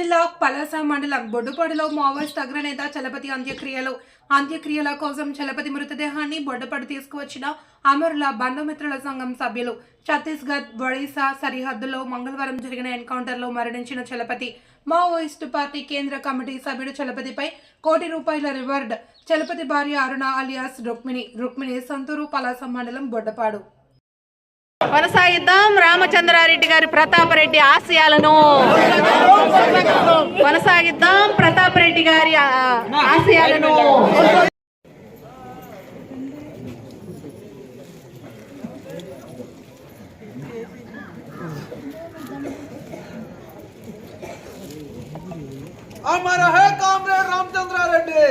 జిల్లా పలాస మండలం బొడ్డుపాడులో మావోయిస్ట్ అగ్రనేత చలపతి అంత్యక్రియల కోసం చలపతి మృతదేహాన్ని బొడ్డుపాడు తీసుకువచ్చిన అమరుల బంధుమిత్రుల సంఘం సభ్యులు. ఛత్తీస్గఢ్ ఒడిశా సరిహద్దులో మంగళవారం జరిగిన ఎన్కౌంటర్లో మరణించిన చలపతి మావోయిస్టు పార్టీ కేంద్ర కమిటీ సభ్యుడు చలపతిపై ₹1 కోటి రివార్డ్. చలపతి భార్య అరుణ అలియాస్ రుక్మిణి సొంతూరు పలాస మండలం బొడ్డపాడు. కొనసాగిద్దాం రామచంద్రారెడ్డి గారి ప్రతాపరెడ్డి ఆశయాలను కొనసాగిద్దాం ప్రతాపరెడ్డి గారి ఆశయాలను. अमर है कामरेड रामचंद्रारेड्डी।